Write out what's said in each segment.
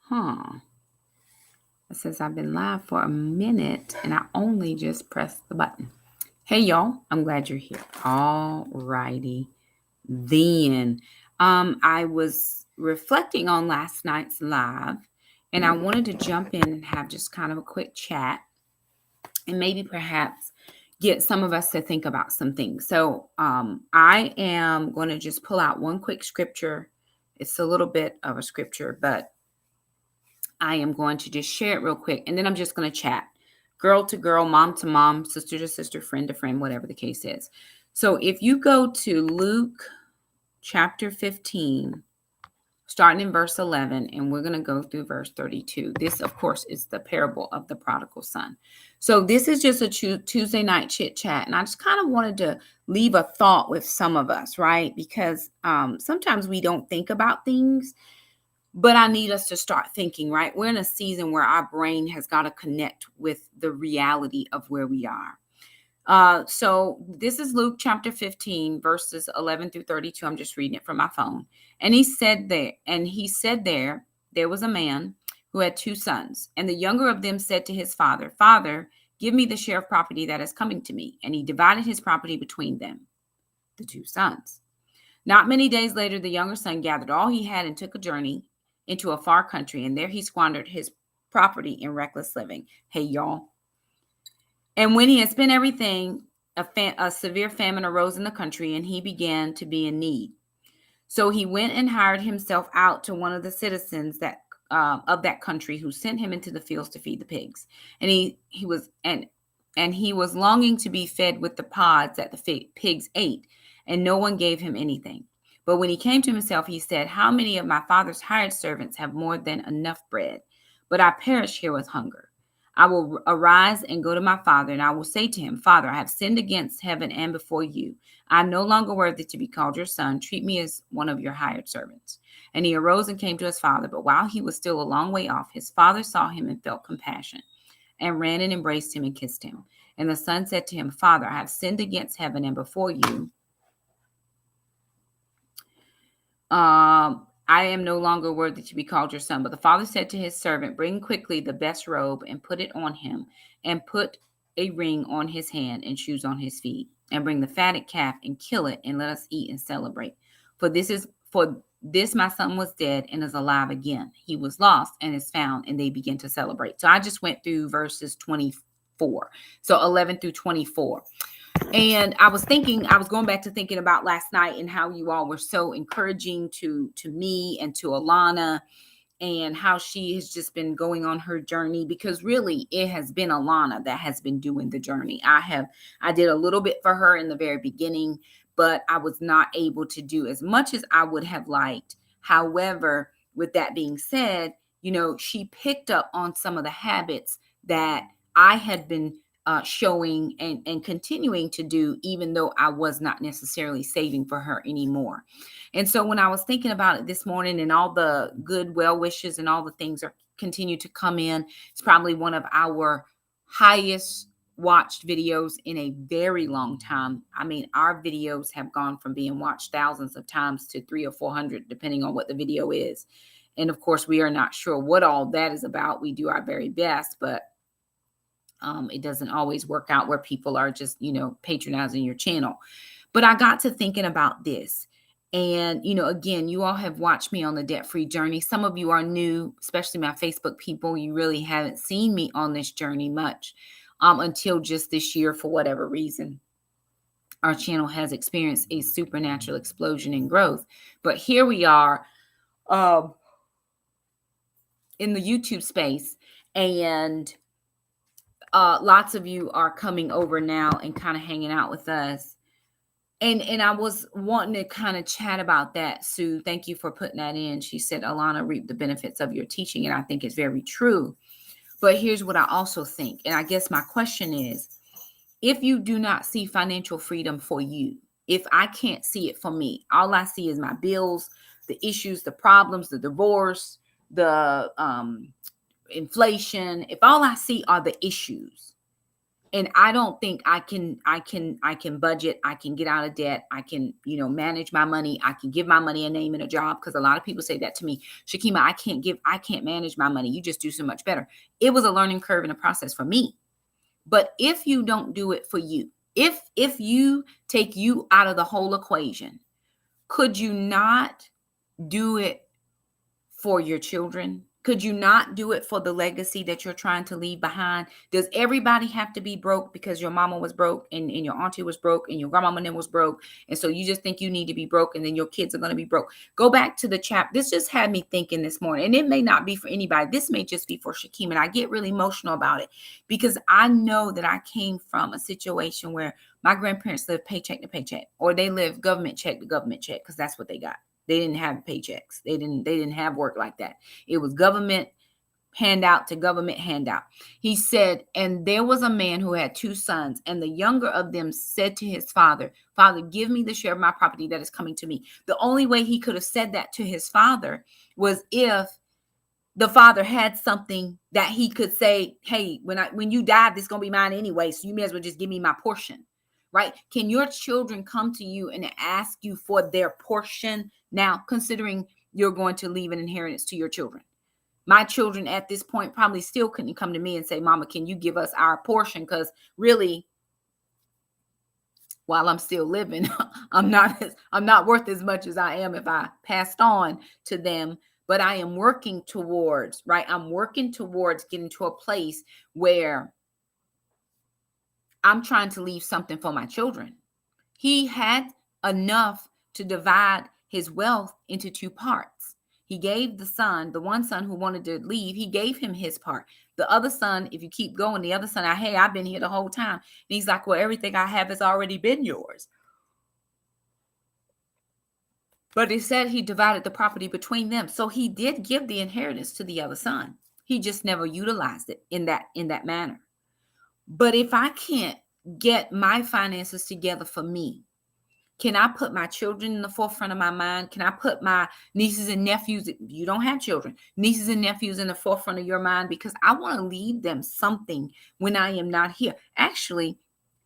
Huh. It says I've been live for a minute and I only just pressed the button. Hey y'all, I'm glad you're here. All righty then. I was reflecting on last night's live and I wanted to jump in and have just kind of a quick chat and maybe perhaps get some of us to think about some things. So I am going to just pull out one quick scripture. It's a little bit of a scripture, but I am going to just share it real quick, and then I'm just going to chat. Girl to girl, mom to mom, sister to sister, friend to friend, whatever the case is. So if you go to Luke chapter 15, starting in verse 11, and we're going to go through verse 32. This, of course, is the parable of the prodigal son. So this is just a Tuesday night chit chat, and I just kind of wanted to leave a thought with some of us, right? Because sometimes we don't think about things, but I need us to start thinking, right? We're in a season where our brain has got to connect with the reality of where we are. So this is Luke chapter 15, verses 11 through 32. I'm just reading it from my phone. And he said there was a man who had two sons. And the younger of them said to his father, Father, give me the share of property that is coming to me. And he divided his property between them, the two sons. Not many days later, the younger son gathered all he had and took a journey into a far country. And there he squandered his property in reckless living. Hey, y'all. And when he had spent everything, a severe famine arose in the country, and he began to be in need. So he went and hired himself out to one of the citizens of that country, who sent him into the fields to feed the pigs. And he was longing to be fed with the pods that the pigs ate, and no one gave him anything. But when he came to himself, he said, How many of my father's hired servants have more than enough bread? But I perish here with hunger. I will arise and go to my father, and I will say to him, Father, I have sinned against heaven and before you. I am no longer worthy to be called your son. Treat me as one of your hired servants. And he arose and came to his father. But while he was still a long way off, his father saw him and felt compassion, and ran and embraced him and kissed him. And the son said to him, Father, I have sinned against heaven and before you. I am no longer worthy to be called your son. But the father said to his servant, Bring quickly the best robe and put it on him, and put a ring on his hand and shoes on his feet. And bring the fatted calf and kill it, and let us eat and celebrate. For this my son was dead and is alive again. He was lost and is found, and they begin to celebrate. So I just went through verses 24. So 11 through 24. And I was going back to thinking about last night and how you all were so encouraging to me and to Alana, and how she has just been going on her journey, because really it has been Alana that has been doing the journey. I did a little bit for her in the very beginning, but I was not able to do as much as I would have liked. However, with that being said, she picked up on some of the habits that I had been showing and continuing to do, even though I was not necessarily saving for her anymore. And so when I was thinking about it this morning, and all the good well wishes and all the things are continue to come in, it's probably one of our highest watched videos in a very long time. I mean, our videos have gone from being watched thousands of times to 300 or 400, depending on what the video is. And of course, we are not sure what all that is about. We do our very best, but it doesn't always work out where people are just, patronizing your channel. But I got to thinking about this. And, again, you all have watched me on the debt-free journey. Some of you are new, especially my Facebook people. You really haven't seen me on this journey much until just this year, for whatever reason. Our channel has experienced a supernatural explosion in growth. But here we are in the YouTube space, and lots of you are coming over now and kind of hanging out with us. And I was wanting to kind of chat about that. Sue, thank you for putting that in. She said, Alana reaped the benefits of your teaching. And I think it's very true. But here's what I also think. And I guess my question is, if you do not see financial freedom for you, if I can't see it for me, all I see is my bills, the issues, the problems, the divorce, the inflation. If all I see are the issues, And I don't think I can budget, I can get out of debt, I can, manage my money, I can give my money a name and a job. Because a lot of people say that to me, Shakima, I can't manage my money. You just do so much better. It was a learning curve and a process for me. But if you don't do it for you, if you take you out of the whole equation, could you not do it for your children? Could you not do it for the legacy that you're trying to leave behind? Does everybody have to be broke because your mama was broke and your auntie was broke and your grandmama then was broke? And so you just think you need to be broke and then your kids are going to be broke. Go back to the chapter. This just had me thinking this morning, and it may not be for anybody. This may just be for Shakim. And I get really emotional about it because I know that I came from a situation where my grandparents lived paycheck to paycheck, or they lived government check to government check, because that's what they got. They didn't have paychecks. They didn't have work like that. It was government handout to government handout. He said, and there was a man who had 2 sons, and the younger of them said to his father, Father, give me the share of my property that is coming to me. The only way he could have said that to his father was if the father had something that he could say, hey, when you die, this is going to be mine anyway, so you may as well just give me my portion. Right? Can your children come to you and ask you for their portion now, considering you're going to leave an inheritance to your children? My children at this point probably still couldn't come to me and say, Mama, can you give us our portion? Because really, while I'm still living, I'm not worth as much as I am if I passed on to them. But I am working towards, right? I'm working towards getting to a place where I'm trying to leave something for my children. He had enough to divide his wealth into 2 parts. He gave the one son who wanted to leave, he gave him his part. The other son, if you keep going, the other son, hey, I've been here the whole time. And he's like, well, everything I have has already been yours. But he said he divided the property between them. So he did give the inheritance to the other son. He just never utilized it in that manner. But if I can't get my finances together for me, can I put my children in the forefront of my mind? Can I put my nieces and nephews, you don't have children, nieces and nephews in the forefront of your mind? Because I want to leave them something when I am not here. Actually,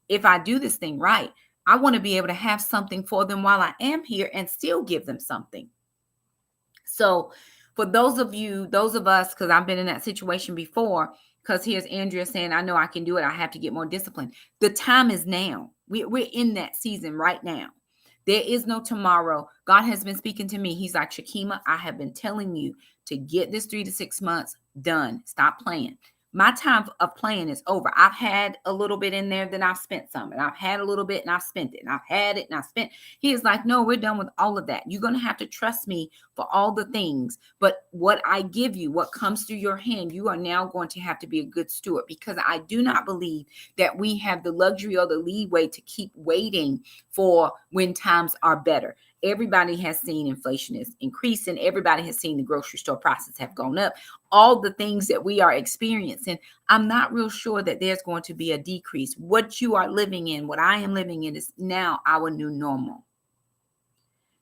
if I do this thing right, I want to be able to have something for them while I am here and still give them something. So for those of us, because I've been in that situation before, because here's Andrea saying, I know I can do it. I have to get more discipline. The time is now. We're in that season right now. There is no tomorrow. God has been speaking to me. He's like, Shakima, I have been telling you to get this 3 to 6 months done. Stop playing. My time of playing is over. I've had a little bit in there, then I've spent some, and I've had a little bit and I've spent it, and I've had it and I've spent. He is like, no, we're done with all of that. You're going to have to trust me for all the things. But what I give you, what comes through your hand, you are now going to have to be a good steward, because I do not believe that we have the luxury or the leeway to keep waiting for when times are better. Everybody has seen inflation is increasing. Everybody has seen the grocery store prices have gone up. All the things that we are experiencing, I'm not real sure that there's going to be a decrease. What you are living in, what I am living in, is now our new normal.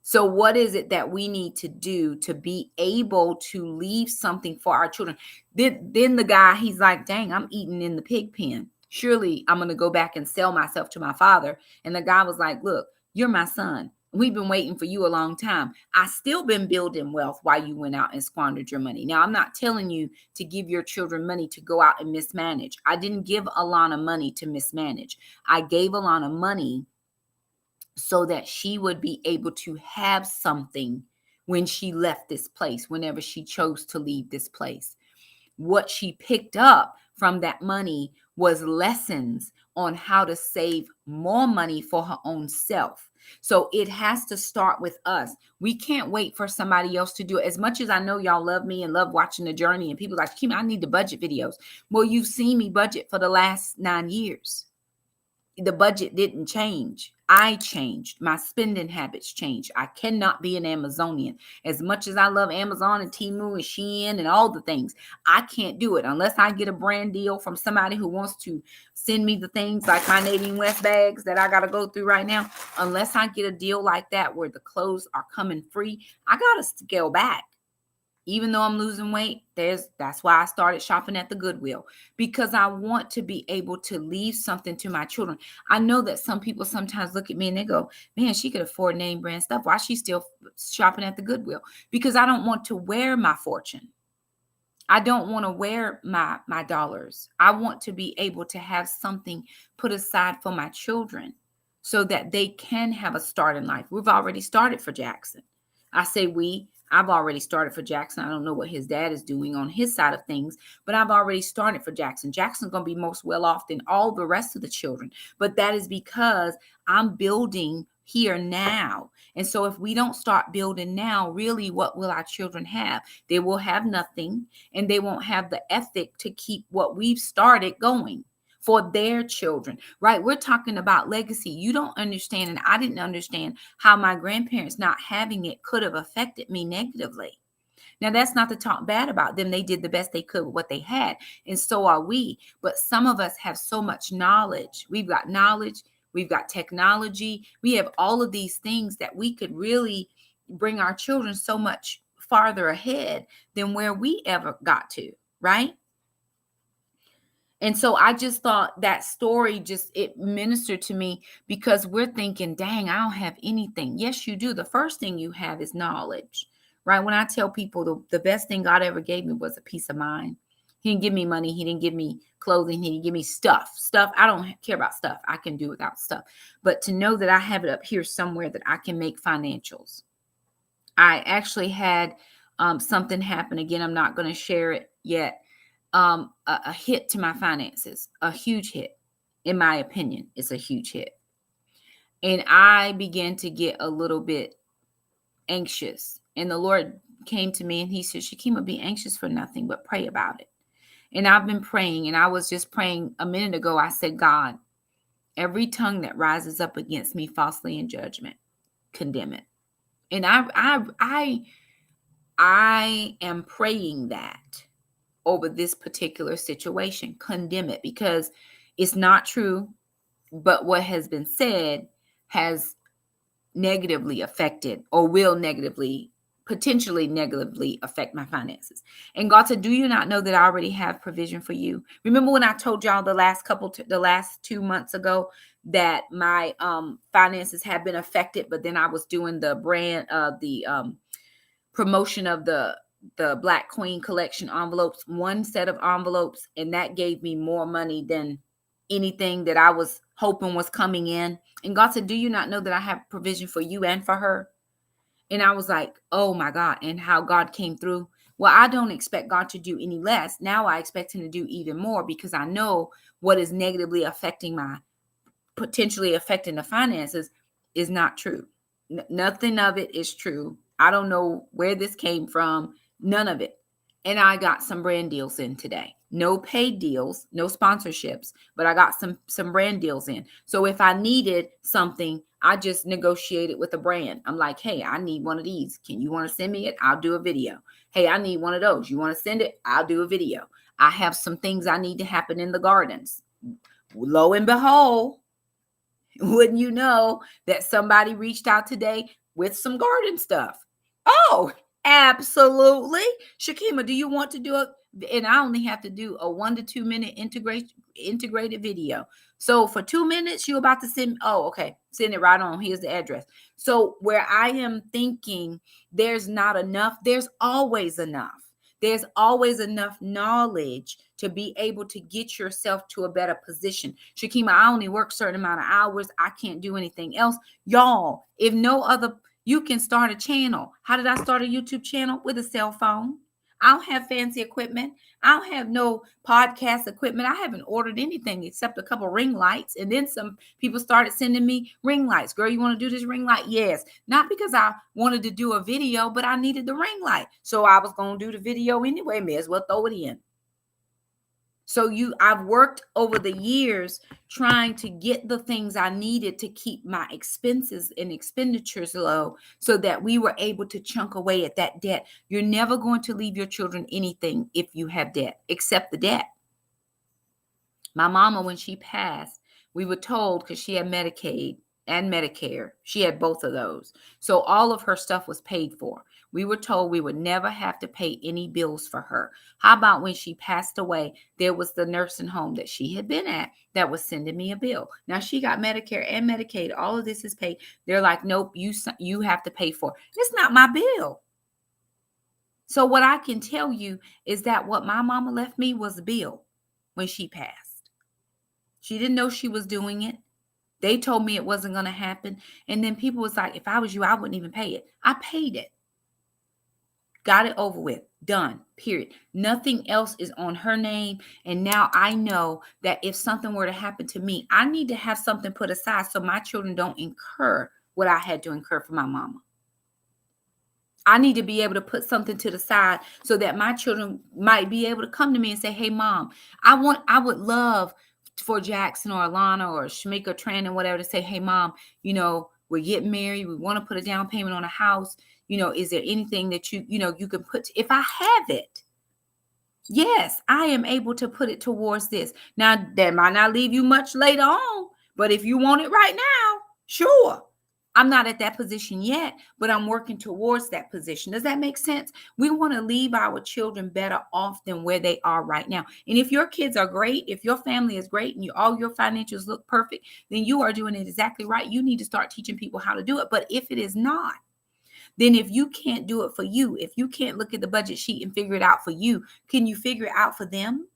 So what is it that we need to do to be able to leave something for our children? Then the guy, he's like, dang, I'm eating in the pig pen. Surely I'm going to go back and sell myself to my father. And the guy was like, look, you're my son. We've been waiting for you a long time. I still been building wealth while you went out and squandered your money. Now, I'm not telling you to give your children money to go out and mismanage. I didn't give Alana money to mismanage. I gave Alana money so that she would be able to have something when she left this place, whenever she chose to leave this place. What she picked up from that money was lessons on how to save more money for her own self. So it has to start with us. We can't wait for somebody else to do it. As much as I know y'all love me and love watching the journey, and people like, Kim, I need the budget videos. Well, you've seen me budget for the last 9 years. The budget didn't change. I changed. My spending habits changed. I cannot be an Amazonian. As much as I love Amazon and Temu and Shein and all the things, I can't do it unless I get a brand deal from somebody who wants to send me the things like my Nadine West bags that I got to go through right now. Unless I get a deal like that where the clothes are coming free, I got to scale back. Even though I'm losing weight, that's why I started shopping at the Goodwill, because I want to be able to leave something to my children. I know that some people sometimes look at me and they go, man, she could afford name brand stuff. Why is she still shopping at the Goodwill? Because I don't want to wear my fortune. I don't want to wear my dollars. I want to be able to have something put aside for my children so that they can have a start in life. We've already started for Jackson. I say I've already started for Jackson. I don't know what his dad is doing on his side of things, but I've already started for Jackson. Jackson's going to be most well off than all the rest of the children. But that is because I'm building here now. And so if we don't start building now, really, what will our children have? They will have nothing, and they won't have the ethic to keep what we've started going for their children, right? We're talking about legacy. You don't understand, and I didn't understand how my grandparents not having it could have affected me negatively. Now, that's not to talk bad about them. They did the best they could with what they had, and so are we. But some of us have so much knowledge. We've got knowledge. We've got technology. We have all of these things that we could really bring our children so much farther ahead than where we ever got to, right? And so I just thought that story it ministered to me, because we're thinking, dang, I don't have anything. Yes, you do. The first thing you have is knowledge, right? When I tell people the best thing God ever gave me was a peace of mind. He didn't give me money. He didn't give me clothing. He didn't give me stuff. I don't care about stuff. I can do without stuff. But to know that I have it up here somewhere that I can make financials. I actually had something happen. Again, I'm not going to share it yet. A hit to my finances, a huge hit. In my opinion, it's a huge hit. And I began to get a little bit anxious. And the Lord came to me and he said, Shakima, be anxious for nothing, but pray about it. And I've been praying, and I was just praying a minute ago. I said, God, every tongue that rises up against me falsely in judgment, condemn it. And I am praying that over this particular situation, condemn it, because it's not true. But what has been said has negatively affected, or will potentially negatively affect my finances. And God said, do you not know that I already have provision for you? Remember when I told y'all the last 2 months ago that my finances have been affected, but then I was doing the brand, the promotion of the Black Queen collection envelopes, one set of envelopes, and that gave me more money than anything that I was hoping was coming in. And God said, do you not know that I have provision for you and for her? And I was like, oh my God, and how God came through. Well, I don't expect God to do any less. Now I expect him to do even more, because I know what is negatively potentially affecting the finances is not true. Nothing of it is true. I don't know where this came from. None of it. And I got some brand deals in today. No paid deals, no sponsorships, but I got some brand deals in. So if I needed something, I just negotiated with a brand. I'm like, hey, I need one of these. Can you want to send me it? I'll do a video. Hey, I need one of those. You want to send it? I'll do a video. I have some things I need to happen in the gardens. Lo and behold, wouldn't you know that somebody reached out today with some garden stuff? Oh, absolutely. Shakima, do you want to do it? And I only have to do a 1 to 2 minute integrated video. So for 2 minutes, you're about to send. Oh, okay. Send it right on. Here's the address. So where I am thinking there's not enough, there's always enough. There's always enough knowledge to be able to get yourself to a better position. Shakima, I only work a certain amount of hours. I can't do anything else. Y'all, if no other, you can start a channel. How did I start a YouTube channel? With a cell phone. I don't have fancy equipment. I don't have no podcast equipment. I haven't ordered anything except a couple ring lights. And then some people started sending me ring lights. Girl, you want to do this ring light? Yes. Not because I wanted to do a video, but I needed the ring light. So I was going to do the video anyway. May as well throw it in. So I've worked over the years trying to get the things I needed to keep my expenses and expenditures low so that we were able to chunk away at that debt. You're never going to leave your children anything if you have debt, except the debt. My mama, when she passed, we were told, because she had Medicaid and Medicare, she had both of those. So all of her stuff was paid for. We were told we would never have to pay any bills for her. How about when she passed away, there was the nursing home that she had been at that was sending me a bill. Now she got Medicare and Medicaid. All of this is paid. They're like, nope, you have to pay for it. It's not my bill. So what I can tell you is that what my mama left me was a bill when she passed. She didn't know she was doing it. They told me it wasn't going to happen. And then people was like, if I was you, I wouldn't even pay it. I paid it. Got it over with. Done. Period. Nothing else is on her name. And now I know that if something were to happen to me, I need to have something put aside so my children don't incur what I had to incur for my mama. I need to be able to put something to the side so that my children might be able to come to me and say, hey, mom, I would love for Jackson or Alana or Shamika or Tran and whatever to say, hey, mom, we're getting married. We want to put a down payment on a house. Is there anything that you can put, if I have it? Yes, I am able to put it towards this. Now, that might not leave you much later on, but if you want it right now, sure. I'm not at that position yet, but I'm working towards that position. Does that make sense? We want to leave our children better off than where they are right now. And if your kids are great, if your family is great and all your financials look perfect, then you are doing it exactly right. You need to start teaching people how to do it. But if it is not, then if you can't do it for you, if you can't look at the budget sheet and figure it out for you, can you figure it out for them?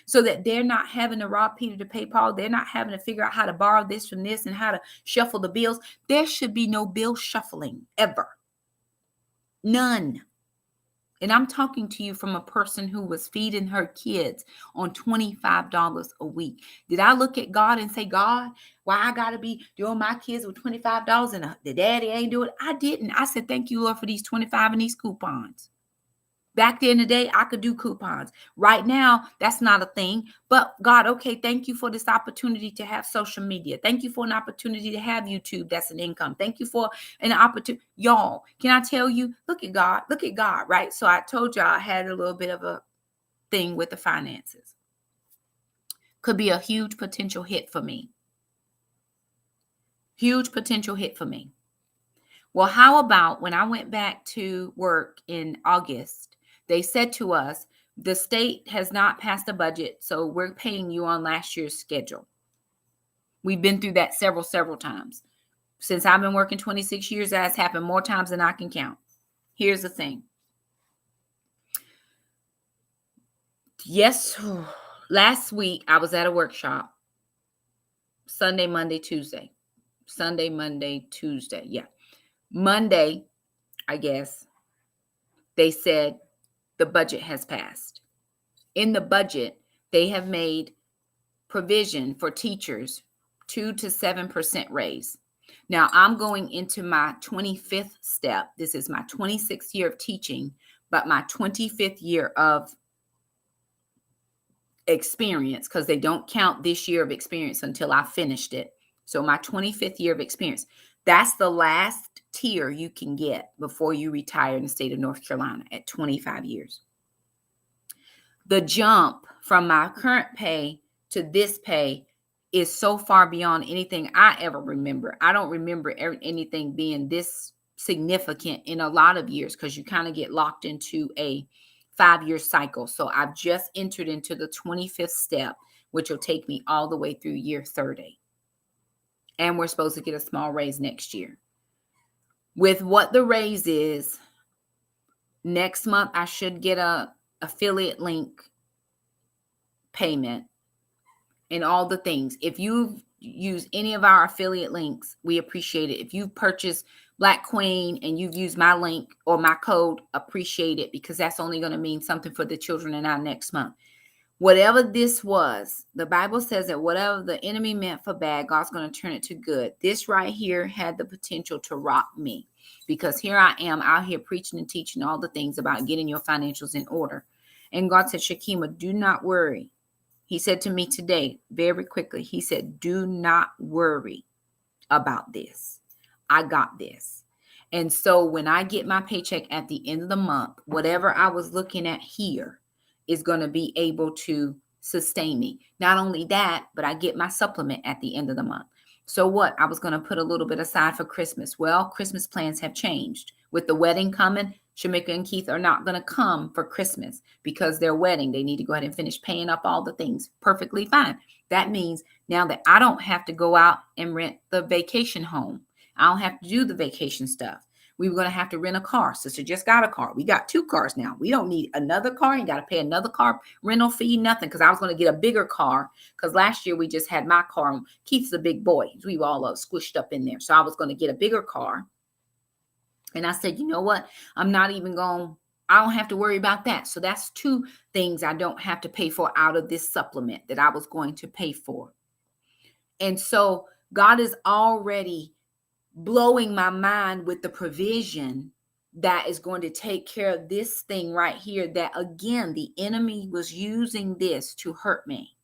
So that they're not having to rob Peter to pay Paul. They're not having to figure out how to borrow this from this and how to shuffle the bills. There should be no bill shuffling ever. None. And I'm talking to you from a person who was feeding her kids on $25 a week. Did I look at God and say, God, why I got to be doing my kids with $25 and the daddy ain't doing it? I didn't. I said, thank you, Lord, for these 25 and these coupons. Back then in the day, I could do coupons. Right now, that's not a thing. But God, okay, thank you for this opportunity to have social media. Thank you for an opportunity to have YouTube. That's an income. Thank you for an opportunity. Y'all, can I tell you, look at God, right? So I told y'all I had a little bit of a thing with the finances. Could be a huge potential hit for me. Huge potential hit for me. Well, how about when I went back to work in August, they said to us, the state has not passed a budget, so we're paying you on last year's schedule. We've been through that several times. Since I've been working 26 years, that has happened more times than I can count. Here's the thing. Yes, last week I was at a workshop. Sunday, Monday, Tuesday. Sunday, Monday, Tuesday. Yeah. Monday, I guess, they said the budget has passed. In the budget, they have made provision for teachers 2 to 7% raise. Now, I'm going into my 25th step. This is my 26th year of teaching, but my 25th year of experience, because they don't count this year of experience until I finished it. So my 25th year of experience, that's the last tier you can get before you retire in the state of North Carolina at 25 years. The jump from my current pay to this pay is so far beyond anything I ever remember. I don't remember anything being this significant in a lot of years, because you kind of get locked into a 5-year cycle. So I've just entered into the 25th step, which will take me all the way through year 30. And we're supposed to get a small raise next year. With what the raise is, next month I should get a affiliate link payment and all the things. If you use any of our affiliate links, we appreciate it. If you've purchased Black Queen and you've used my link or my code, appreciate it, because that's only going to mean something for the children in our next month. Whatever this was, the Bible says that whatever the enemy meant for bad, God's going to turn it to good. This right here had the potential to rock me, because here I am out here preaching and teaching all the things about getting your financials in order. And God said, Shakima, do not worry. He said to me today, very quickly, he said, do not worry about this. I got this. And so when I get my paycheck at the end of the month, whatever I was looking at here is going to be able to sustain me. Not only that, but I get my supplement at the end of the month. So what? I was going to put a little bit aside for Christmas. Well, Christmas plans have changed. With the wedding coming, Shamika and Keith are not going to come for Christmas because their wedding. They need to go ahead and finish paying up all the things. Perfectly fine. That means now that I don't have to go out and rent the vacation home. I don't have to do the vacation stuff. We were going to have to rent a car. Sister just got a car. We got 2 cars now. We don't need another car. You got to pay another car rental fee, nothing. Because I was going to get a bigger car. Because last year we just had my car. Keith's a big boy. We were all squished up in there. So I was going to get a bigger car. And I said, you know what? I don't have to worry about that. So that's 2 things I don't have to pay for out of this supplement that I was going to pay for. And so God is already blowing my mind with the provision that is going to take care of this thing right here, that again, the enemy was using this to hurt me.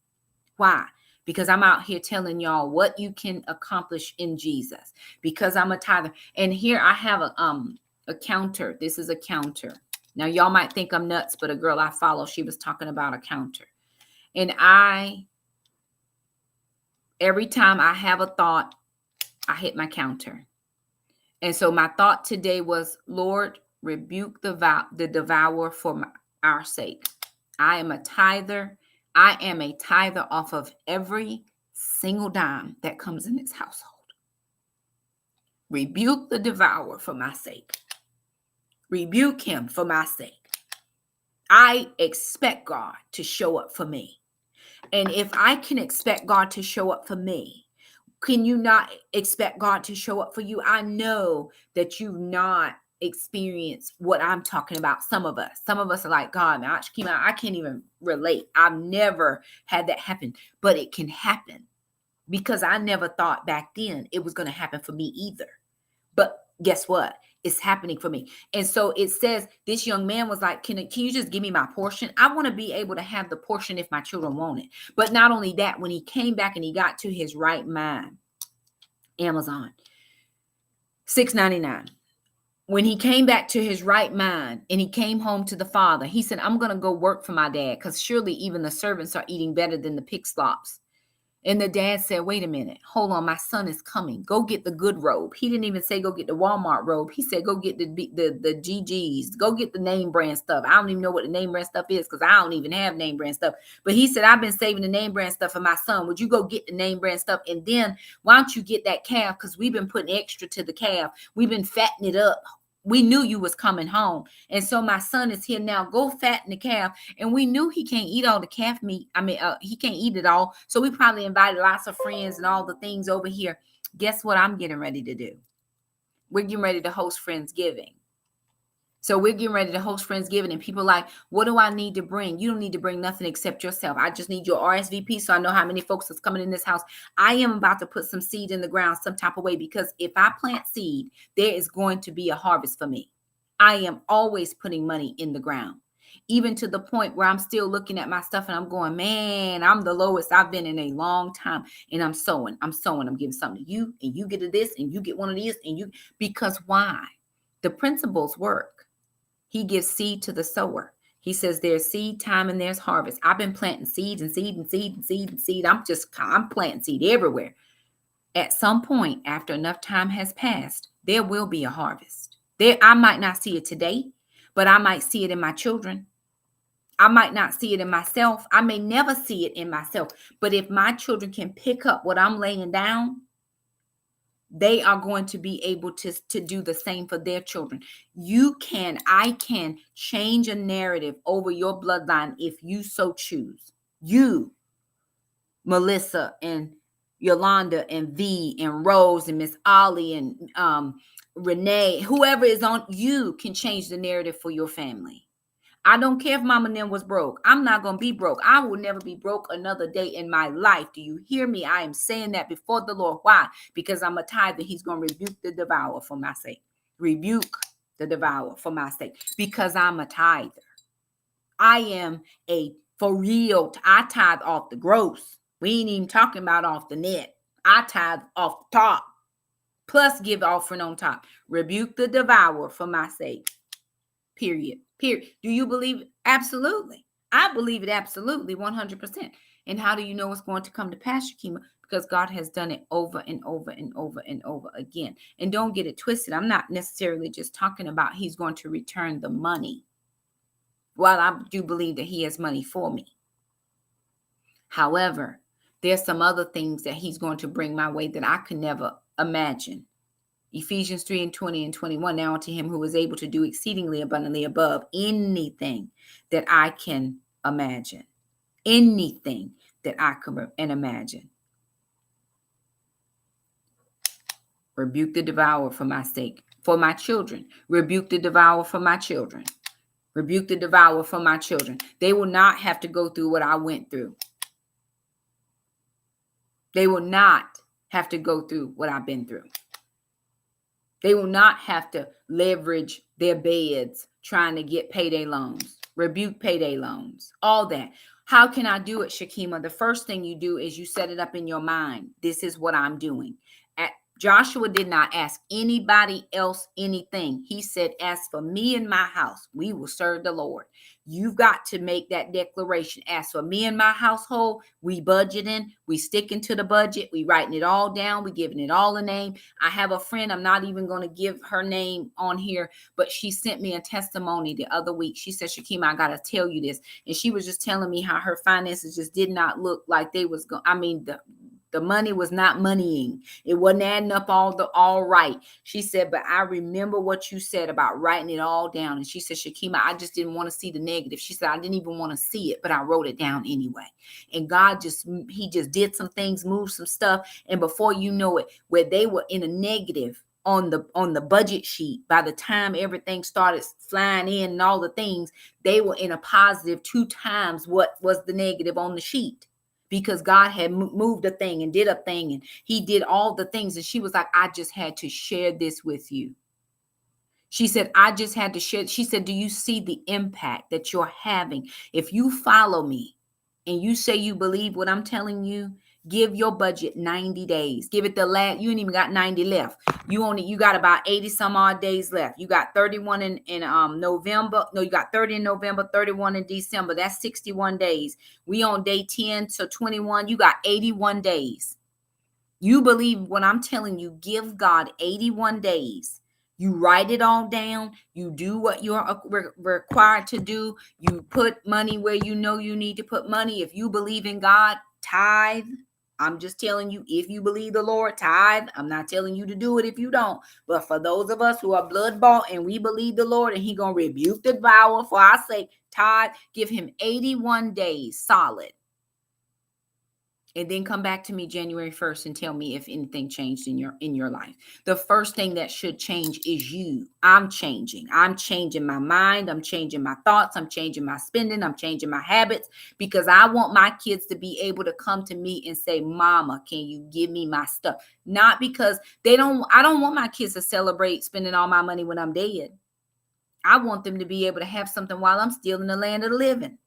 Why? Because I'm out here telling y'all what you can accomplish in Jesus, because I'm a tither. And here I have a counter. This is a counter. Now y'all might think I'm nuts, but a girl I follow, she was talking about a counter. And every time I have a thought, I hit my counter. And so my thought today was, Lord, rebuke the devourer for our sake. I am a tither. I am a tither off of every single dime that comes in this household. Rebuke the devourer for my sake. Rebuke him for my sake. I expect God to show up for me. And if I can expect God to show up for me, can you not expect God to show up for you? I know that you've not experienced what I'm talking about. Some of us are like, God, man, I can't even relate. I've never had that happen, but it can happen, because I never thought back then it was going to happen for me either. But guess what? It's happening for me. And so it says this young man was like, can you just give me my portion? I want to be able to have the portion if my children want it. But not only that, when he came back and he got to his right mind, Amazon, $6.99. When he came back to his right mind and he came home to the father, he said, I'm going to go work for my dad, because surely even the servants are eating better than the pig slops. And the dad said, wait a minute, hold on, my son is coming. Go get the good robe. He didn't even say go get the Walmart robe. He said go get the GGs. Go get the name brand stuff. I don't even know what the name brand stuff is, because I don't even have name brand stuff. But he said, I've been saving the name brand stuff for my son. Would you go get the name brand stuff? And then why don't you get that calf? Because we've been putting extra to the calf. We've been fattening it up. We knew you was coming home. And so my son is here now. Go fatten the calf. And we knew he can't eat all the calf meat. He can't eat it all. So we probably invited lots of friends and all the things over here. Guess what I'm getting ready to do? We're getting ready to host Friendsgiving. So we're getting ready to host Friendsgiving, and people are like, what do I need to bring? You don't need to bring nothing except yourself. I just need your RSVP so I know how many folks is coming in this house. I am about to put some seed in the ground some type of way, because if I plant seed, there is going to be a harvest for me. I am always putting money in the ground, even to the point where I'm still looking at my stuff and I'm going, man, I'm the lowest I've been in a long time. And I'm sowing, I'm giving something to you, and you get to this, and you get one of these, because why? The principles work. He gives seed to the sower. He says there's seed time and there's harvest. I've been planting seeds and seed and seed and seed and seed. I'm planting seed everywhere. At some point, after enough time has passed, there will be a harvest. I might not see it today, but I might see it in my children. I might not see it in myself. I may never see it in myself. But if my children can pick up what I'm laying down, they are going to be able to do the same for their children. I can change a narrative over your bloodline if you so choose. You, Melissa and Yolanda and V and Rose and Miss Ollie and Renee, whoever is on, you can change the narrative for your family. I don't care if Mama Nim was broke. I'm not going to be broke. I will never be broke another day in my life. Do you hear me? I am saying that before the Lord. Why? Because I'm a tither. He's going to rebuke the devourer for my sake. Rebuke the devourer for my sake. Because I'm a tither. I am for real. I tithe off the gross. We ain't even talking about off the net. I tithe off the top. Plus give offering on top. Rebuke the devourer for my sake. Period. Do you believe? Absolutely. I believe it absolutely 100%. And how do you know it's going to come to pass, Shakima? Because God has done it over and over and over and over again. And don't get it twisted. I'm not necessarily just talking about he's going to return the money. While I do believe that he has money for me. However, there's some other things that he's going to bring my way that I could never imagine. Ephesians 3 and 20 and 21. Now unto him who is able to do exceedingly abundantly above anything that I can imagine. Anything that I can imagine. Rebuke the devourer for my sake, for my children. Rebuke the devourer for my children. Rebuke the devourer for my children. They will not have to go through what I went through. They will not have to go through what I've been through. They will not have to leverage their beds trying to get payday loans. Rebuke payday loans. All that. How can I do it, Shakima? The first thing you do is you set it up in your mind. This is what I'm doing. Joshua did not ask anybody else anything. He said, as for me and my house, we will serve the Lord. You've got to make that declaration. As for me and my household, we budgeting, we sticking to the budget, we writing it all down, we giving it all a name. I have a friend, I'm not even going to give her name on here, but she sent me a testimony the other week. She said, Shakima, I got to tell you this. And she was just telling me how her finances just did not look like they was going. I mean, the money was not moneying. It wasn't adding up all right. She said, but I remember what you said about writing it all down. And she said, Shakima, I just didn't want to see the negative. She said, I didn't even want to see it, but I wrote it down anyway. And God he just did some things, moved some stuff. And before you know it, where they were in a negative on the budget sheet, by the time everything started flying in and all the things, they were in a positive 2 times what was the negative on the sheet. Because God had moved a thing and did a thing and he did all the things. And she was like, I just had to share this with you. She said, I just had to share. She said, do you see the impact that you're having? If you follow me and you say you believe what I'm telling you, give your budget 90 days. Give it the last. You ain't even got 90 left. You got about 80 some odd days left. You got 31 in November. No, you got 30 in November, 31 in December. That's 61 days. We on day 10 to 21. You got 81 days. You believe what I'm telling you. Give God 81 days. You write it all down. You do what you're required to do. You put money where you know you need to put money. If you believe in God, tithe. I'm just telling you, if you believe the Lord, tithe. I'm not telling you to do it if you don't. But for those of us who are blood bought and we believe the Lord and he going to rebuke the devourer for our sake, tithe, give him 81 days solid. And then come back to me January 1st and tell me if anything changed in your life. The first thing that should change is you. I'm changing. I'm changing my mind. I'm changing my thoughts. I'm changing my spending. I'm changing my habits because I want my kids to be able to come to me and say, Mama, can you give me my stuff? Not because I don't want my kids to celebrate spending all my money when I'm dead. I want them to be able to have something while I'm still in the land of the living.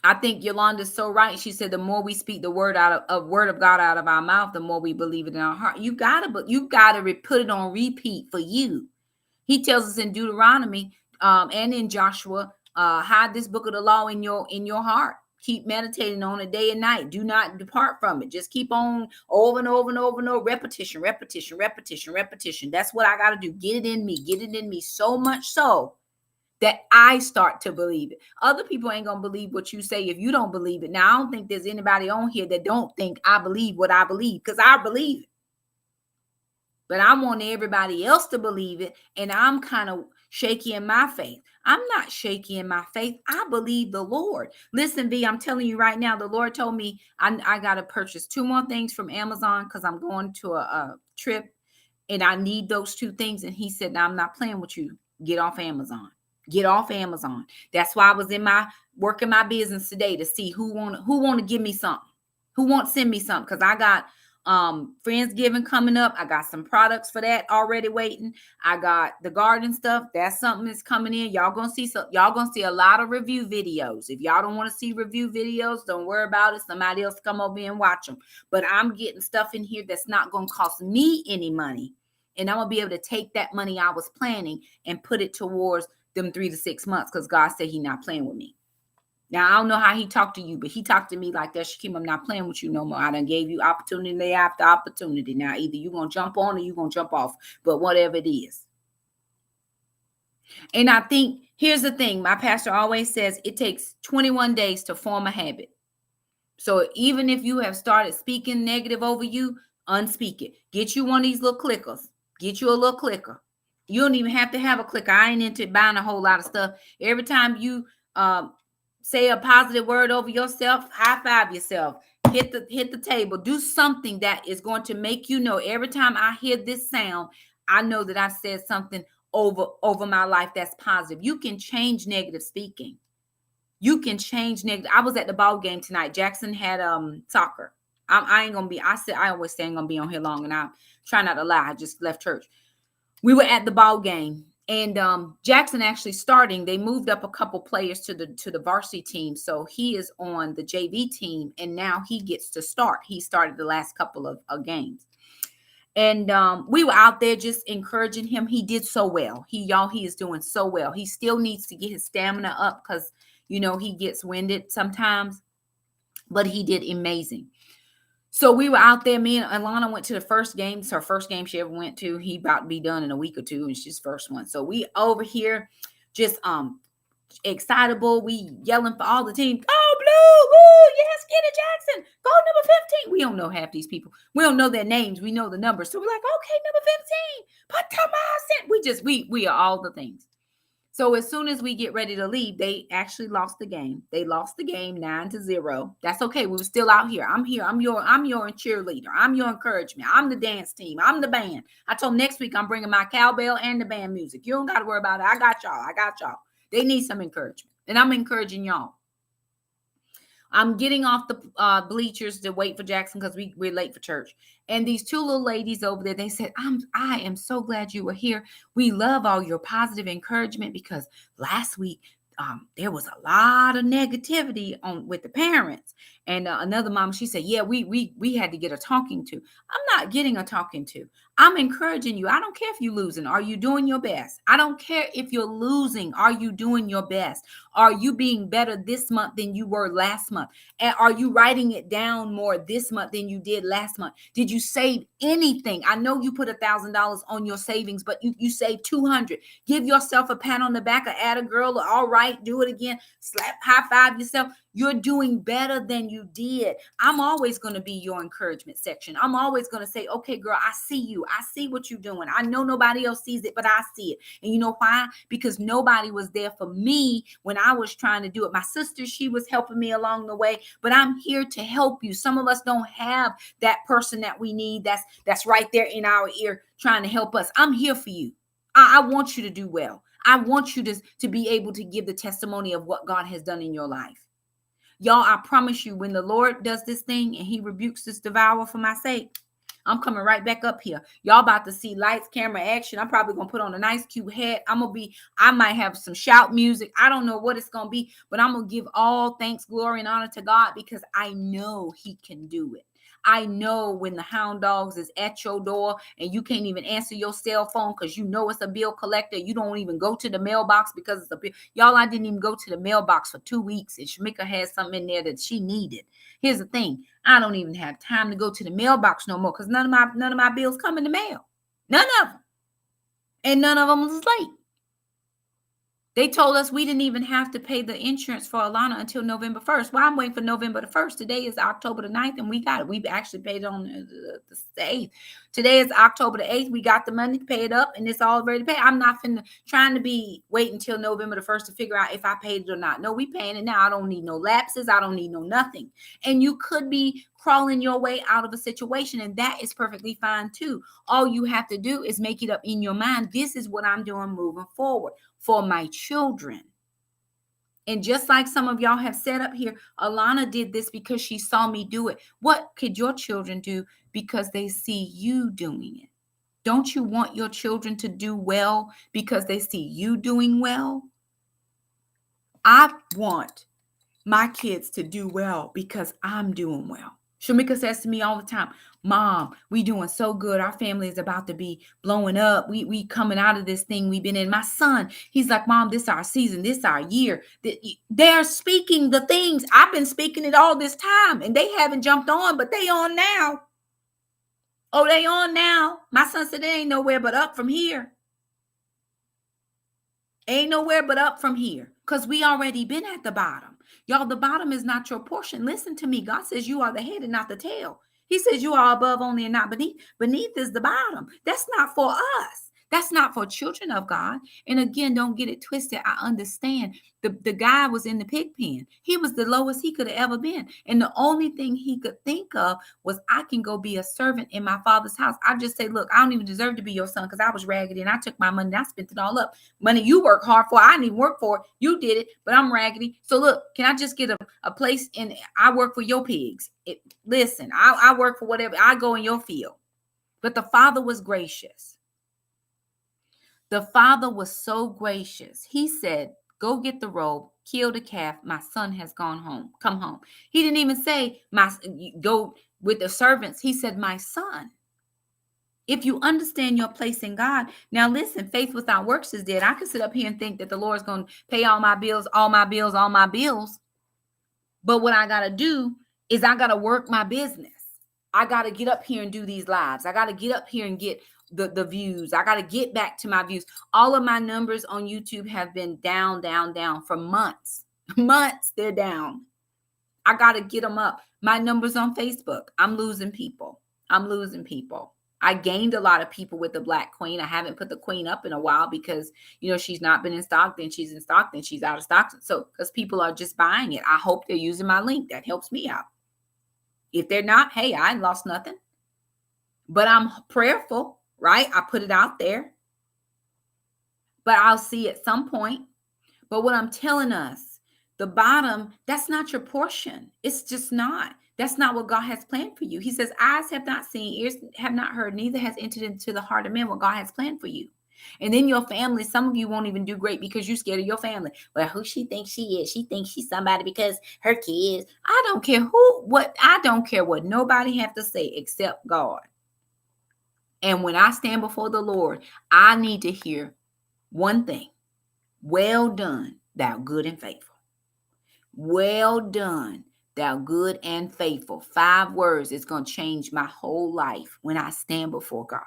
I think Yolanda's so right. She said, the more we speak the word of God out of our mouth, the more we believe it in our heart. You gotta put it on repeat for you. He tells us in Deuteronomy and in Joshua, hide this book of the law in your heart. Keep meditating on it day and night. Do not depart from it. Just keep on over and over and over and over. Repetition. That's what I got to do. Get it in me so much so that I start to believe it. Other people ain't going to believe what you say if you don't believe it. Now, I don't think there's anybody on here that don't think I believe what I believe because I believe it. But I want everybody else to believe it, and I'm kind of shaky in my faith. I'm not shaky in my faith. I believe the Lord. Listen, V, I'm telling you right now, the Lord told me I got to purchase 2 more things from Amazon because I'm going to a trip, and I need those 2 things. And he said, now, I'm not playing with you. Get off Amazon. Get off Amazon. That's why I was working my business today to see who want to give me something, who want to send me something. Cause I got Friendsgiving coming up. I got some products for that already waiting. I got the garden stuff. That's something that's coming in. Y'all gonna see a lot of review videos. If y'all don't want to see review videos, don't worry about it. Somebody else come over and watch them. But I'm getting stuff in here that's not gonna cost me any money. And I'm gonna be able to take that money I was planning and put it towards them 3 to 6 months because God said He not playing with me. Now, I don't know how He talked to you, but He talked to me like that. Shakim, I'm not playing with you no more. I done gave you opportunity after opportunity. Now, either you're going to jump on or you're going to jump off, but whatever it is. And I think, here's the thing. My pastor always says it takes 21 days to form a habit. So even if you have started speaking negative over you, unspeak it. Get you one of these little clickers. Get you a little clicker. You don't even have to have a clicker. I ain't into buying a whole lot of stuff. Every time you say a positive word over yourself, high five yourself. Hit the table. Do something that is going to make you know every time I hear this sound, I know that I've said something over my life that's positive. You can change negative speaking. You can change negative. I was at the ball game tonight. Jackson had soccer. I ain't gonna be. I always say I ain't gonna be on here long, and I try not to lie. I just left church. We were at the ball game, and Jackson actually starting. They moved up a couple players to the varsity team, so he is on the JV team, and now he gets to start. He started the last couple of games. And we were out there just encouraging him. He did so well. He is doing so well. He still needs to get his stamina up because, he gets winded sometimes, but he did amazing. So we were out there. Me and Alana went to the first game. It's her first game she ever went to. He about to be done in a week or two, and she's first one. So we over here just excitable. We yelling for all the team. Go Blue! Woo! Yes, get it, Jackson. Go number 15. We don't know half these people. We don't know their names. We know the numbers. So we're like, okay, number 15. Put Tomas in. We are all the things. So as soon as we get ready to leave, they actually lost the game. They lost the game 9-0. That's okay. We were still out here. I'm here. I'm your cheerleader. I'm your encouragement. I'm the dance team. I'm the band. I told next week I'm bringing my cowbell and the band music. You don't got to worry about it. I got y'all. They need some encouragement. And I'm encouraging y'all. I'm getting off the bleachers to wait for Jackson because we're late for church. And these two little ladies over there, they said, I am so glad you were here. We love all your positive encouragement because last week there was a lot of negativity with the parents. And another mom, she said, yeah, we had to get a talking to. I'm not getting a talking to. I'm encouraging you. I don't care if you're losing. Are you doing your best? I don't care if you're losing. Are you doing your best? Are you being better this month than you were last month? And are you writing it down more this month than you did last month? Did you save anything? I know you put $1,000 on your savings, but you saved $200. Give yourself a pat on the back, or add a girl, or all right, do it again. Slap, high five yourself. You're doing better than you did. I'm always going to be your encouragement section. I'm always going to say, okay, girl, I see you. I see what you're doing. I know nobody else sees it, but I see it. And you know why? Because nobody was there for me when I was trying to do it. My sister, she was helping me along the way, but I'm here to help you. Some of us don't have that person that we need that's right there in our ear trying to help us. I'm here for you. I want you to do well. I want you to be able to give the testimony of what God has done in your life. Y'all, I promise you, when the Lord does this thing and he rebukes this devourer for my sake, I'm coming right back up here. Y'all about to see lights, camera, action. I'm probably going to put on a nice, cute hat. I might have some shout music. I don't know what it's going to be, but I'm going to give all thanks, glory, and honor to God because I know he can do it. I know when the hound dogs is at your door and you can't even answer your cell phone because you know it's a bill collector. You don't even go to the mailbox because it's a bill. Y'all, I didn't even go to the mailbox for 2 weeks, and Shamika had something in there that she needed. Here's the thing. I don't even have time to go to the mailbox no more because none of my bills come in the mail. None of them. And none of them was late. They told us we didn't even have to pay the insurance for Alana until November 1st. Well, I'm waiting for November the 1st. Today is October the 9th, and we got it. We've actually paid it on the 8th. Today is October the 8th. We got the money to pay it up, and it's all ready to pay. I'm not trying to be waiting until November the 1st to figure out if I paid it or not. No, we paying it now. I don't need no lapses. I don't need no nothing. And you could be crawling your way out of a situation, and that is perfectly fine too. All you have to do is make it up in your mind. This is what I'm doing moving forward for my children. And just like some of y'all have said up here, Alana did this because she saw me do it. What could your children do because they see you doing it? Don't you want your children to do well because they see you doing well? I want my kids to do well because I'm doing well. Shamika says to me all the time, Mom, we doing so good. Our family is about to be blowing up. We coming out of this thing we've been in. My son, he's like, Mom, this our season. This our year. They're speaking the things. I've been speaking it all this time, and they haven't jumped on, but they on now. Oh, they on now. My son said, they ain't nowhere but up from here. Ain't nowhere but up from here, because we already been at the bottom. Y'all, the bottom is not your portion. Listen to me. God says you are the head and not the tail. He says you are above only and not beneath. Beneath is the bottom. That's not for us. That's not for children of God. And again, don't get it twisted. I understand. The guy was in the pig pen. He was the lowest he could have ever been. And the only thing he could think of was, I can go be a servant in my father's house. I just say, look, I don't even deserve to be your son, because I was raggedy and I took my money and I spent it all up. Money you work hard for. I didn't even work for it. You did it, but I'm raggedy. So look, can I just get a place in? I work for your pigs. Listen, I work for whatever. I go in your field. But the father was gracious. The father was so gracious. He said, go get the robe, kill the calf. My son has gone home. Come home. He didn't even say, go with the servants. He said, my son. If you understand your place in God. Now listen, faith without works is dead. I can sit up here and think that the Lord's going to pay all my bills, all my bills, all my bills. But what I got to do is I got to work my business. I got to get up here and do these lives. I got to get up here and get the views. I got to get back to my views. All of my numbers on YouTube have been down for months. Months, they're down. I got to get them up. My numbers on Facebook, I'm losing people. I gained a lot of people with the Black Queen. I haven't put the Queen up in a while because, she's not been in stock. Then she's in stock. Then she's out of stock. So, because people are just buying it. I hope they're using my link. That helps me out. If they're not, hey, I ain't lost nothing. But I'm prayerful, right? I put it out there. But I'll see at some point. But what I'm telling us, the bottom, that's not your portion. It's just not. That's not what God has planned for you. He says, eyes have not seen, ears have not heard, neither has entered into the heart of man what God has planned for you. And then your family, some of you won't even do great because you're scared of your family. Well, who she thinks she is? She thinks she's somebody because her kids. I don't care I don't care what nobody have to say except God. And when I stand before the Lord, I need to hear one thing. Well done, thou good and faithful. Well done, thou good and faithful. 5 words. It's going to change my whole life when I stand before God.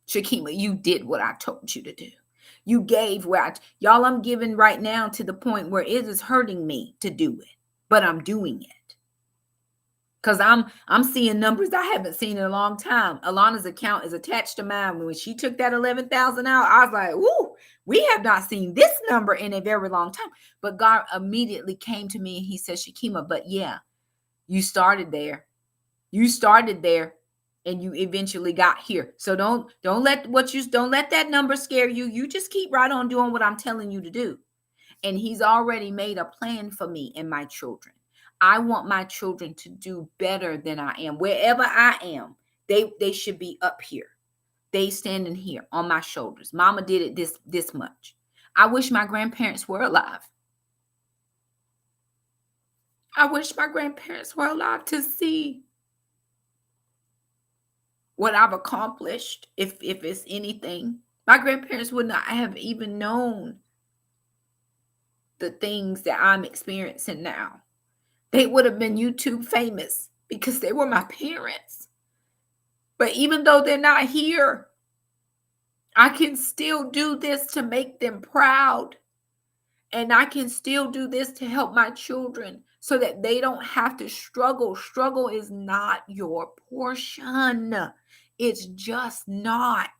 Shakima, you did what I told you to do. You gave y'all, I'm giving right now to the point where it is hurting me to do it, but I'm doing it. Because I'm seeing numbers I haven't seen in a long time. Alana's account is attached to mine. When she took that 11,000 out, I was like, woo, we have not seen this number in a very long time. But God immediately came to me and he said, Shakima, but yeah, you started there. You started there and you eventually got here. So don't let that number scare you. You just keep right on doing what I'm telling you to do. And he's already made a plan for me and my children. I want my children to do better than I am. Wherever I am, they should be up here. They standing here on my shoulders. Mama did it this much. I wish my grandparents were alive. I wish my grandparents were alive to see what I've accomplished, if it's anything. My grandparents would not have even known the things that I'm experiencing now. They would have been YouTube famous because they were my parents. But even though they're not here, I can still do this to make them proud. And I can still do this to help my children so that they don't have to struggle. Struggle is not your portion. It's just not.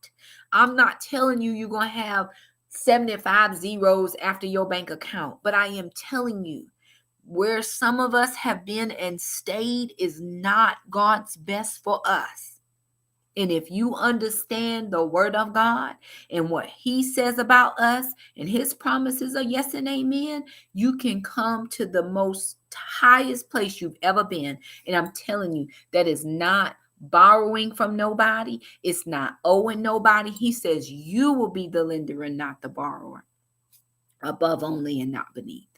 I'm not telling you you're going to have 75 zeros after your bank account, but I am telling you, where some of us have been and stayed is not God's best for us. And if you understand the word of God and what he says about us and his promises are yes and amen, you can come to the most highest place you've ever been. And I'm telling you, that is not borrowing from nobody. It's not owing nobody. He says you will be the lender and not the borrower, above only and not beneath.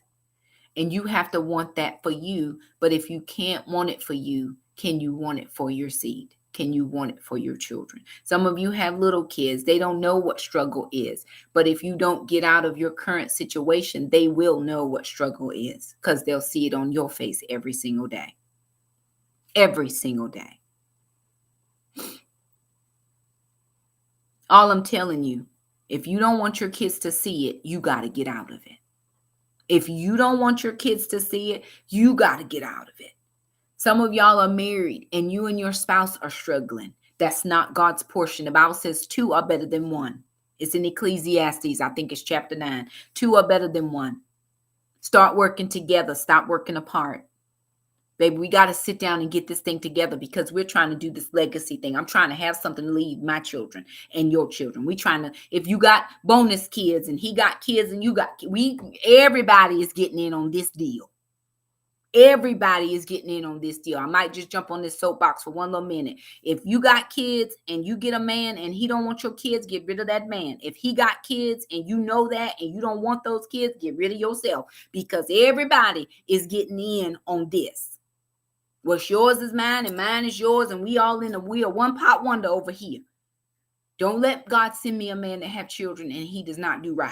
And you have to want that for you. But if you can't want it for you, Can you want it for your seed? Can you want it for your children? Some of you have little kids. They don't know what struggle is. But if you don't get out of your current situation, they will know what struggle is because they'll see it on your face every single day. Every single day. All I'm telling you, if you don't want your kids to see it, you got to get out of it. If you don't want your kids to see it, you got to get out of it. Some of y'all are married and you and your spouse are struggling. That's not God's portion. The Bible says 2 are better than 1. It's in Ecclesiastes. I think it's chapter 9. 2 are better than 1. Start working together. Stop working apart. Baby, we got to sit down and get this thing together because we're trying to do this legacy thing. I'm trying to have something to leave my children and your children. We trying to, if you got bonus kids and he got kids and you got, everybody is getting in on this deal. Everybody is getting in on this deal. I might just jump on this soapbox for one little minute. If you got kids and you get a man and he don't want your kids, get rid of that man. If he got kids and you know that and you don't want those kids, get rid of yourself because everybody is getting in on this. What's yours is mine and mine is yours, and we all in a one pot wonder over here. Don't let God send me a man that have children and he does not do right.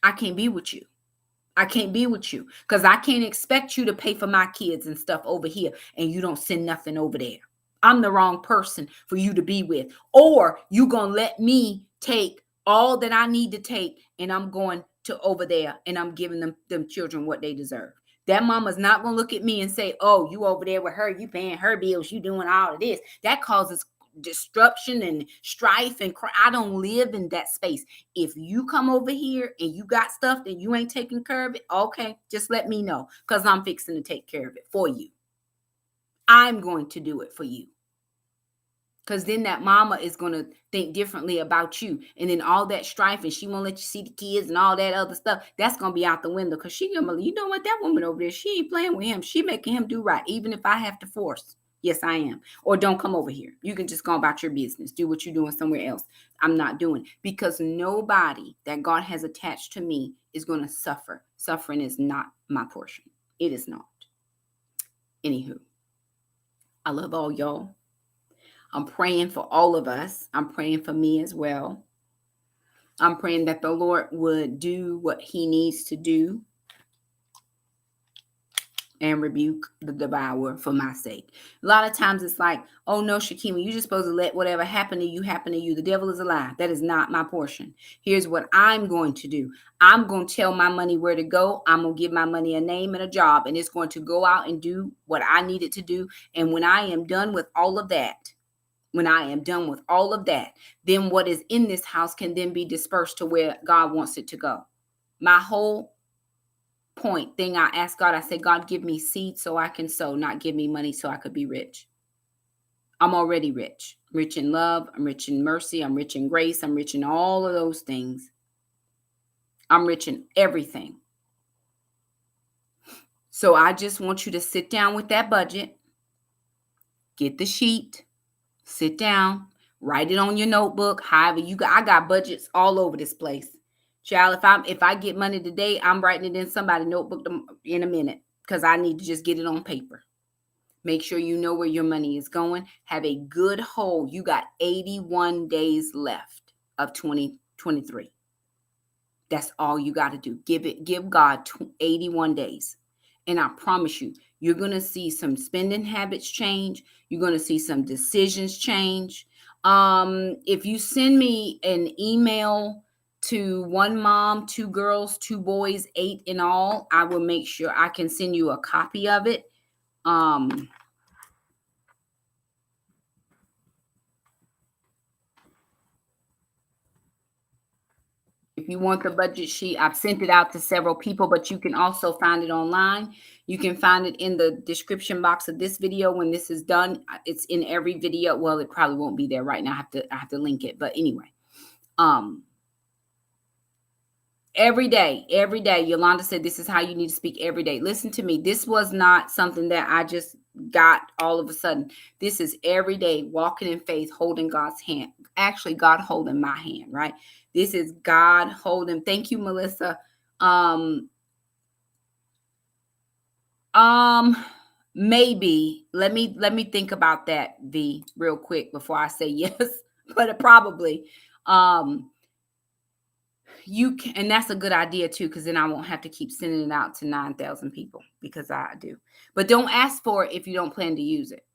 I can't be with you. I can't be with you because I can't expect you to pay for my kids and stuff over here and you don't send nothing over there. I'm the wrong person for you to be with. Or you going to let me take all that I need to take and I'm going to over there and I'm giving them children what they deserve. That mama's not going to look at me and say, oh, you over there with her, you paying her bills, you doing all of this. That causes disruption and strife and I don't live in that space. If you come over here and you got stuff that you ain't taking care of it, okay, just let me know because I'm fixing to take care of it for you. I'm going to do it for you. Because then that mama is going to think differently about you. And then all that strife and she won't let you see the kids and all that other stuff, that's going to be out the window. Because she going to believe, you know what, that woman over there, she ain't playing with him. She making him do right. Even if I have to force. Yes, I am. Or don't come over here. You can just go about your business. Do what you're doing somewhere else. I'm not doing. Because nobody that God has attached to me is going to suffer. Suffering is not my portion. It is not. Anywho, I love all y'all. I'm praying for all of us. I'm praying for me as well. I'm praying that the Lord would do what he needs to do and rebuke the devourer for my sake. A lot of times it's like, oh no, Shakima, you're just supposed to let whatever happen to you happen to you. The devil is a lie. That is not my portion. Here's what I'm going to do. I'm going to tell my money where to go. I'm going to give my money a name and a job, and it's going to go out and do what I need it to do. And when I am done with all of that, then what is in this house can then be dispersed to where God wants it to go. My whole thing I asked God, I said, God, give me seed so I can sow, not give me money so I could be rich. I'm already rich. I'm rich in love. I'm rich in mercy. I'm rich in grace. I'm rich in all of those things. I'm rich in everything. So I just want you to sit down with that budget, get the sheet, sit down, write it on your notebook. However you got, I got budgets all over this place. Child, if I get money today, I'm writing it in somebody's notebook in a minute because I need to just get it on paper. Make sure you know where your money is going. Have a good hold. You got 81 days left of 2023. That's all you got to do. Give God 81 days. And I promise you, you're going to see some spending habits change. You're going to see some decisions change. If you send me an email to one mom, 2 girls, 2 boys, 8 in all, I will make sure I can send you a copy of it. If you want the budget sheet, I've sent it out to several people, but you can also find it online. You can find it in the description box of this video when this is done. It's in every video. Well, it probably won't be there right now. I have to link it. But anyway, every day, Yolanda said this is how you need to speak every day. Listen to me. This was not something that I just got all of a sudden. This is every day walking in faith, holding God's hand. Actually, God holding my hand, right? This is God holding. Thank you, Melissa. maybe let me think about that, V, real quick before I say yes. But it probably you can, and that's a good idea too, because then I won't have to keep sending it out to 9,000 people, because I do. But don't ask for it if you don't plan to use it.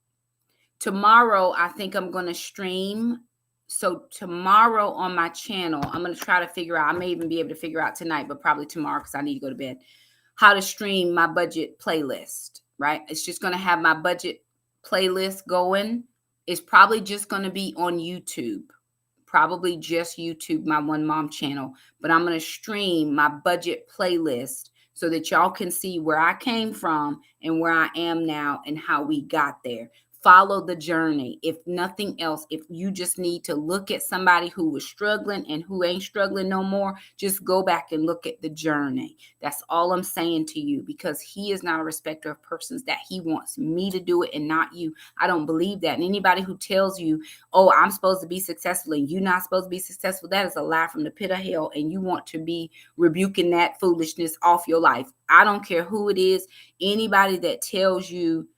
Tomorrow, I think I'm going to stream. So tomorrow on my channel, I'm going to try to figure out, I may even be able to figure out tonight, but probably tomorrow because I need to go to bed, how to stream my budget playlist, right? It's just going to have my budget playlist going. It's probably just going to be on YouTube, probably just YouTube, my One Mom channel, but I'm going to stream my budget playlist so that y'all can see where I came from and where I am now and how we got there. Follow the journey. If nothing else, if you just need to look at somebody who was struggling and who ain't struggling no more, just go back and look at the journey. That's all I'm saying to you, because he is not a respecter of persons, that he wants me to do it and not you. I don't believe that. And anybody who tells you, oh, I'm supposed to be successful and you're not supposed to be successful, that is a lie from the pit of hell. And you want to be rebuking that foolishness off your life. I don't care who it is. Anybody that tells you,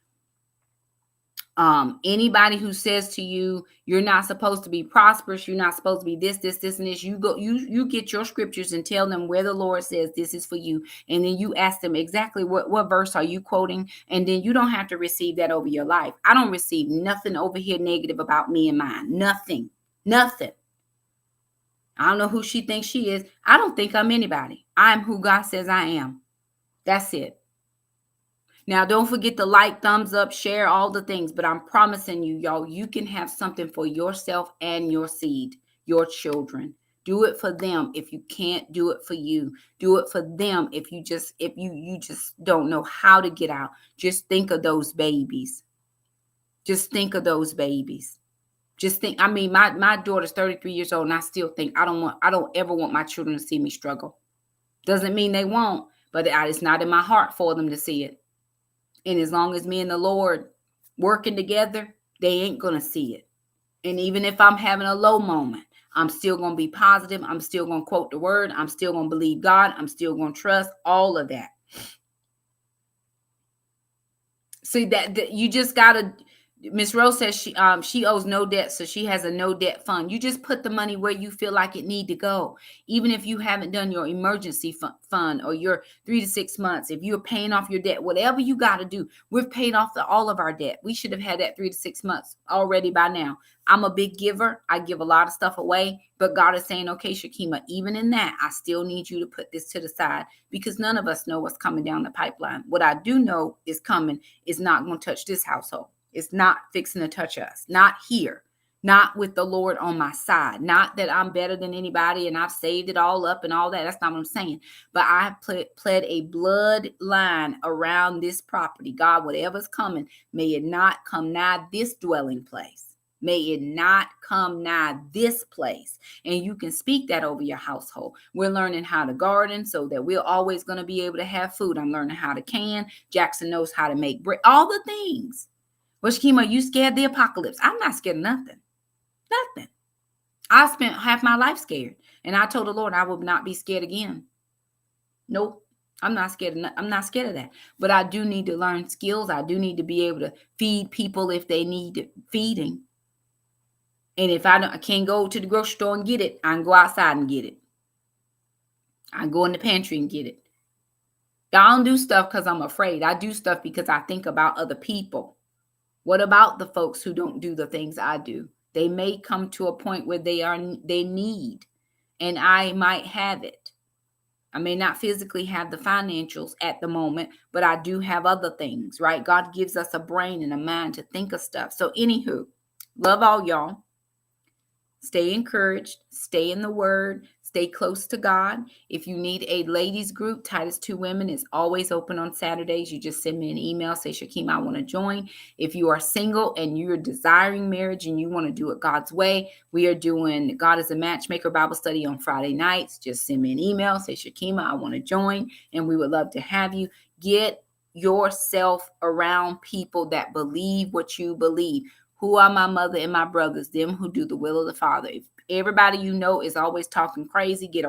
anybody who says to you, you're not supposed to be prosperous, you're not supposed to be this, and this, you get your scriptures and tell them where the Lord says this is for you. And then you ask them exactly what verse are you quoting? And then you don't have to receive that over your life. I don't receive nothing over here negative about me and mine. Nothing. I don't know who she thinks she is. I don't think I'm anybody. I'm who God says I am. That's it. Now, don't forget to like, thumbs up, share, all the things. But I'm promising you, y'all, you can have something for yourself and your seed, your children. Do it for them. If you can't do it for you, do it for them. If you just don't know how to get out, just think of those babies. Just think of those babies. Just think. I mean, my daughter's 33 years old, and I still think I don't ever want my children to see me struggle. Doesn't mean they won't, but it's not in my heart for them to see it. And as long as me and the Lord working together, they ain't going to see it. And even if I'm having a low moment, I'm still going to be positive. I'm still going to quote the word. I'm still going to believe God. I'm still going to trust, all of that. See, that you just got to, Miss Rose says she owes no debt, so she has a no debt fund. You just put the money where you feel like it need to go. Even if you haven't done your emergency fund or your 3 to 6 months, if you're paying off your debt, whatever you got to do, we've paid off all of our debt. We should have had that 3 to 6 months already by now. I'm a big giver. I give a lot of stuff away, but God is saying, okay, Shakima, even in that, I still need you to put this to the side, because none of us know what's coming down the pipeline. What I do know is coming is not going to touch this household. It's not fixing to touch us. Not here. Not with the Lord on my side. Not that I'm better than anybody and I've saved it all up and all that. That's not what I'm saying. But I pled a bloodline around this property. God, whatever's coming, may it not come nigh this dwelling place. May it not come nigh this place. And you can speak that over your household. We're learning how to garden so that we're always going to be able to have food. I'm learning how to can. Jackson knows how to make bread. All the things. Well, Shakima, you scared the apocalypse. I'm not scared of nothing. Nothing. I spent half my life scared. And I told the Lord I will not be scared again. Nope. I'm not scared of that. But I do need to learn skills. I do need to be able to feed people if they need feeding. And if I can't go to the grocery store and get it, I can go outside and get it. I can go in the pantry and get it. I don't do stuff because I'm afraid. I do stuff because I think about other people. What about the folks who don't do the things I do? They may come to a point where they need, and I might have it. I may not physically have the financials at the moment, but I do have other things, right? God gives us a brain and a mind to think of stuff. So anywho, love all y'all. Stay encouraged, stay in the word, stay close to God. If you need a ladies group, Titus 2 Women is always open on Saturdays. You just send me an email, say, Shakima, I want to join. If you are single and you're desiring marriage and you want to do it God's way, we are doing God is a Matchmaker Bible study on Friday nights. Just send me an email, say, Shakima, I want to join, and we would love to have you. Get yourself around people that believe what you believe. Who are my mother and my brothers? Them who do the will of the Father. Everybody you know is always talking crazy. Get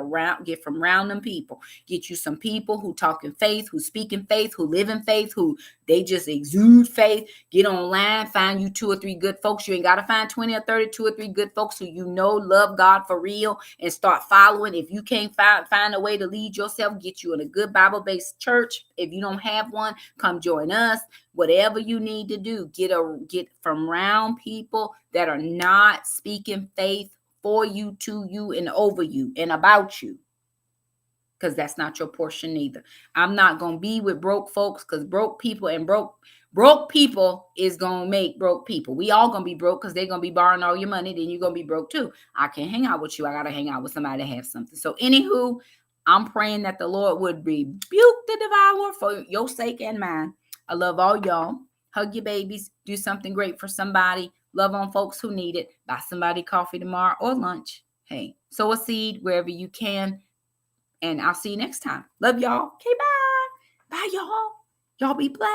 from around them people. Get you some people who talk in faith, who speak in faith, who live in faith, who they just exude faith. Get online, find you 2 or 3 good folks. You ain't got to find 20 or 30, 2 or 3 good folks who you know love God for real and start following. If you can't find a way to lead yourself, get you in a good Bible-based church. If you don't have one, come join us. Whatever you need to do, get from around people that are not speaking faith for you, to you, and over you, and about you. Because that's not your portion either. I'm not going to be with broke folks, because broke people and broke people is going to make broke people. We all going to be broke because they're going to be borrowing all your money. Then you're going to be broke too. I can't hang out with you. I got to hang out with somebody that has something. So anywho, I'm praying that the Lord would rebuke the devourer for your sake and mine. I love all y'all. Hug your babies. Do something great for somebody. Love on folks who need it. Buy somebody coffee tomorrow or lunch. Hey, sow a seed wherever you can. And I'll see you next time. Love y'all. Okay, bye. Bye, y'all. Y'all be blessed.